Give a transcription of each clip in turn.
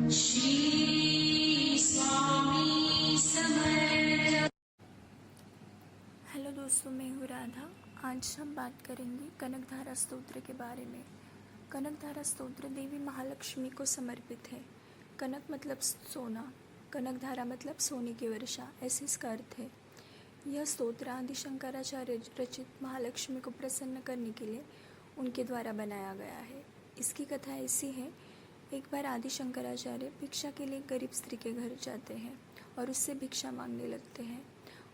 Shri Swami Samarth. Hello दोस्तों, मैं हूँ राधा। आज हम बात करेंगे कनकधारा स्तोत्र के बारे में। कनकधारा स्तोत्र देवी महालक्ष्मी को समर्पित है। कनक मतलब सोना, कनकधारा मतलब सोने की वर्षा, ऐसे इसका अर्थ है। यह स्तोत्र आदि शंकराचार्य रचित महालक्ष्मी को प्रसन्न करने के लिए उनके द्वारा बनाया गया है। इसकी कथा ऐसी है, एक बार आदि शंकराचार्य भिक्षा के लिए गरीब स्त्री के घर जाते हैं और उससे भिक्षा मांगने लगते हैं।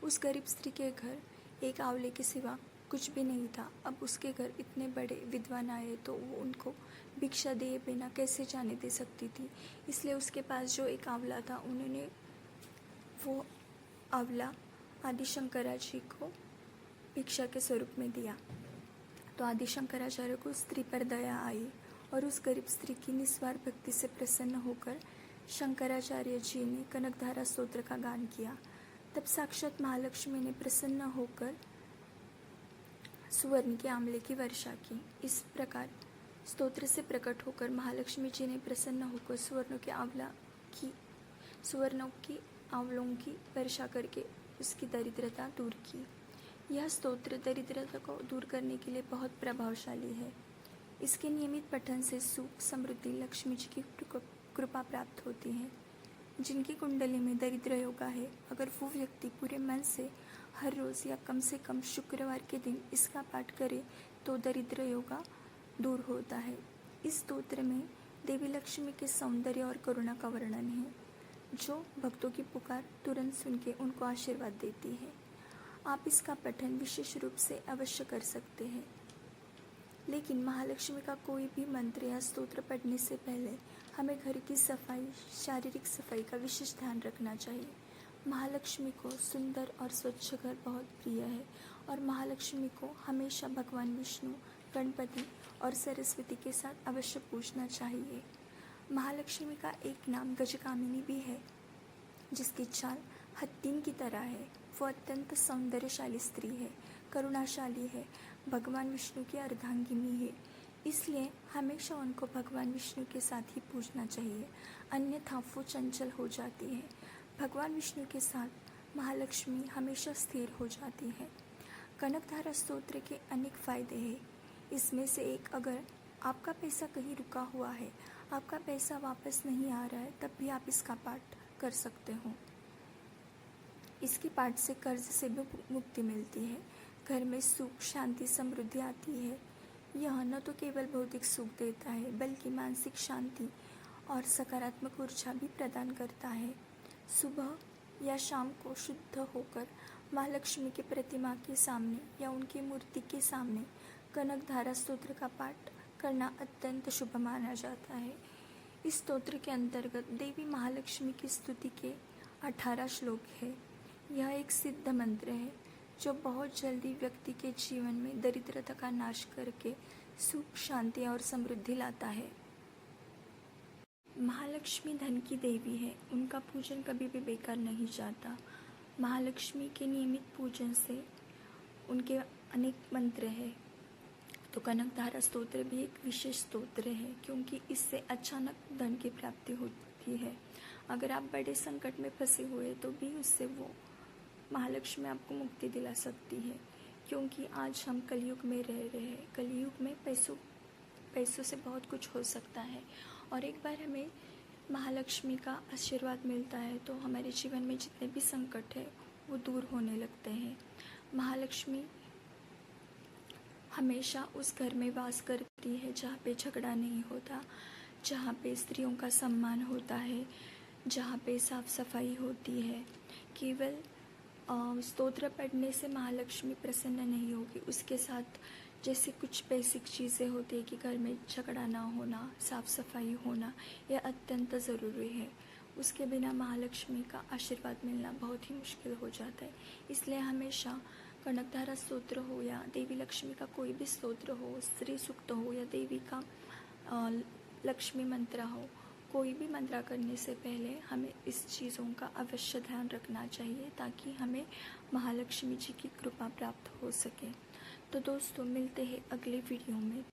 उस गरीब स्त्री के घर एक आंवले के सिवा कुछ भी नहीं था। अब उसके घर इतने बड़े विद्वान आए तो वो उनको भिक्षा दिए बिना कैसे जाने दे सकती थी। इसलिए उसके पास जो एक आंवला था, उन्होंने वो आंवला आदि शंकराचार्य को भिक्षा के स्वरूप में दिया। तो आदि शंकराचार्य को स्त्री पर दया आई और उस गरीब स्त्री की निस्वार्थ भक्ति से प्रसन्न होकर शंकराचार्य जी ने कनकधारा स्तोत्र का गान किया। तब साक्षात महालक्ष्मी ने प्रसन्न होकर सुवर्ण के आंवले की वर्षा की। इस प्रकार स्तोत्र से प्रकट होकर महालक्ष्मी जी ने प्रसन्न होकर सुवर्णों की आंवलों की वर्षा करके उसकी दरिद्रता दूर की। यह स्तोत्र दरिद्रता को दूर करने के लिए बहुत प्रभावशाली है। इसके नियमित पठन से सुख, समृद्धि, लक्ष्मी जी की कृपा प्राप्त होती है। जिनकी कुंडली में दरिद्र योगा है, अगर वो व्यक्ति पूरे मन से हर रोज़ या कम से कम शुक्रवार के दिन इसका पाठ करे तो दरिद्र योगा दूर होता है। इस स्तोत्र में देवी लक्ष्मी के सौंदर्य और करुणा का वर्णन है, जो भक्तों की पुकार तुरंत सुन के उनको आशीर्वाद देती है। आप इसका पठन विशेष रूप से अवश्य कर सकते हैं। लेकिन महालक्ष्मी का कोई भी मंत्र या स्तोत्र पढ़ने से पहले हमें घर की सफाई, शारीरिक सफाई का विशेष ध्यान रखना चाहिए। महालक्ष्मी को सुंदर और स्वच्छ घर बहुत प्रिय है और महालक्ष्मी को हमेशा भगवान विष्णु, गणपति और सरस्वती के साथ अवश्य पूजना चाहिए। महालक्ष्मी का एक नाम गजकामिनी भी है, जिसकी चाल हत्तीन की तरह है। वो अत्यंत सौंदर्यशाली स्त्री है, करुणाशाली है, भगवान विष्णु की अर्धांगिनी है। इसलिए हमेशा उनको भगवान विष्णु के साथ ही पूजना चाहिए, अन्यथा वो चंचल हो जाती है। भगवान विष्णु के साथ महालक्ष्मी हमेशा स्थिर हो जाती है। कनकधारा स्तोत्र के अनेक फायदे हैं। इसमें से एक, अगर आपका पैसा कहीं रुका हुआ है, आपका पैसा वापस नहीं आ रहा है, तब भी आप इसका पाठ कर सकते हो। इसके पाठ से कर्ज से भी मुक्ति मिलती है, घर में सुख, शांति, समृद्धि आती है। यह न तो केवल भौतिक सुख देता है, बल्कि मानसिक शांति और सकारात्मक ऊर्जा भी प्रदान करता है। सुबह या शाम को शुद्ध होकर महालक्ष्मी की प्रतिमा के सामने या उनकी मूर्ति के सामने कनकधारा स्तोत्र का पाठ करना अत्यंत शुभ माना जाता है। इस स्तोत्र के अंतर्गत देवी महालक्ष्मी की स्तुति के 18 श्लोक है। यह एक सिद्ध मंत्र है जो बहुत जल्दी व्यक्ति के जीवन में दरिद्रता का नाश करके सुख, शांति और समृद्धि लाता है। महालक्ष्मी धन की देवी है, उनका पूजन कभी भी बेकार नहीं जाता। महालक्ष्मी के नियमित पूजन से उनके अनेक मंत्र हैं। तो कनकधारा स्तोत्र भी एक विशेष स्तोत्र है, क्योंकि इससे अचानक धन की प्राप्ति होती है। अगर आप बड़े संकट में फंसे हुए तो भी उससे वो महालक्ष्मी आपको मुक्ति दिला सकती है, क्योंकि आज हम कलयुग में रह रहे हैं। कलयुग में पैसों से बहुत कुछ हो सकता है, और एक बार हमें महालक्ष्मी का आशीर्वाद मिलता है तो हमारे जीवन में जितने भी संकट है वो दूर होने लगते हैं। महालक्ष्मी हमेशा उस घर में वास करती है जहाँ पे झगड़ा नहीं होता, जहाँ पे स्त्रियों का सम्मान होता है, जहाँ पे साफ सफाई होती है। केवल स्तोत्र पढ़ने से महालक्ष्मी प्रसन्न नहीं होगी, उसके साथ जैसे कुछ बेसिक चीज़ें होती है कि घर में झगड़ा ना होना, साफ सफाई होना, यह अत्यंत ज़रूरी है। उसके बिना महालक्ष्मी का आशीर्वाद मिलना बहुत ही मुश्किल हो जाता है। इसलिए हमेशा कनकधारा स्तोत्र हो या देवी लक्ष्मी का कोई भी स्तोत्र हो, स्त्री सूक्त हो या देवी का लक्ष्मी मंत्र हो, कोई भी मंत्रा करने से पहले हमें इस चीज़ों का अवश्य ध्यान रखना चाहिए, ताकि हमें महालक्ष्मी जी की कृपा प्राप्त हो सके। तो दोस्तों, मिलते हैं अगले वीडियो में।